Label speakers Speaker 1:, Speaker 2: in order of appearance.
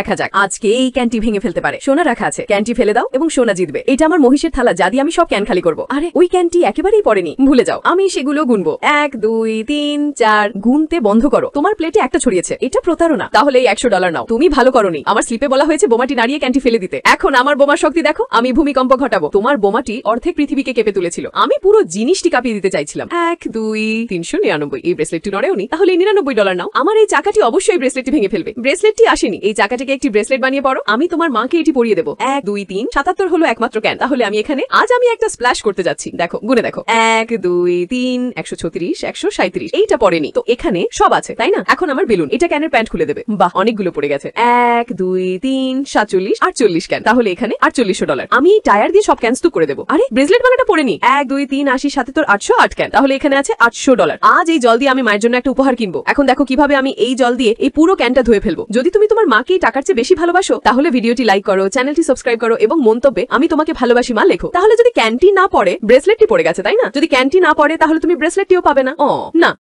Speaker 1: দেখা যাক আজকে এই ক্যানটি ভেঙে ফেলতে পারে। সোনা রাখা আছে, ক্যানটি ফেলে দাও এবং সোনা জিতবে। এটা আমার মহিষের থালা, যা দিয়ে আমি সব ক্যান খালি করবো। আরে ওই ক্যানটি একেবারেই পড়েনি, ভুলে যাও, আমি সেগুলো গুনবো। 1 2 3 4 গুনতে বন্ধ করো। তোমার প্লেটে একটা ছড়িয়েছে, এটা প্রতারণা। তাহলে এই $100 নাও। তুমি ভালো করোনি, আমার স্লিপে বলা হয়েছে বোমাটি নাড়িয়ে ক্যানটি ফেলে দিতে। এখন আমার বোমার শক্তি দেখো, আমি ভূমিকম্প ঘটাবো। তোমার বোমাটি অর্ধেক পৃথিবীকে কেঁপে তুলেছিল, আমি পুরো জিনিসটি কাঁপিয়ে দিতে চাইছিলাম। 1 2 399। এই ব্রেসলেটটি নড়েওনি, তাহলে $99 নাও। আমার এই চাকাটি অবশ্যই ব্রেসলেটটি ভেঙে ফেলবে। ব্রেসলেটটি আসেনি, এই চাকাটিকে একটি ব্রেসলেট বানিয়ে পড়ো। আমি তোমার মাকে এটি পরিয়ে দেবো। 1 2 3 77 হলো একমাত্র ক্যান। তাহলে আমি এখানে আজ আমি একটা স্প্ল্যাশ করতে যাচ্ছি। দেখো গুনে দেখো, 1 2 3 136 137। এইটা পড়েনি, তো এখানে সব আছে তাই না? এখন আমার বেলুন, এটা ক্যানের প্যান্ট খুলে দেবে। বাহ, অনেকগুলো পড়ে গেছে। 1 2 3 47 48 ক্যান। তাহলে এখানে $48। আমি এই টায়ার দিয়ে সব ক্যান স্তূপ করে দেবো। আরে ব্রেসলেট বানাটা পড়েনি। 1 2 3 80 77 808 ক্যান। তাহলে এখানে আছে $800। আজ এই জল দিয়ে আমি মায়ের জন্য একটা উপহার কিনবো। এখন দেখো কিভাবে আমি এই জল দিয়ে এই পুরো ক্যানটা ধুয়ে ফেলবো। যদি তুমি তোমার মাকে টাকার চেয়ে বেশি ভালোবাসো, তাহলে ভিডিওটি লাইক করো, চ্যানেলটি সাবস্ক্রাইব করো এবং মন্তব্যে আমি তোমাকে ভালোবাসি মা লেখো। তাহলে যদি ক্যানটি না পড়ে, ব্রেসলেটটি পড়ে গেছে তাই না? যদি ক্যানটি না পড়ে, তাহলে তুমি ব্রেসলেটটিও পাবে না। না।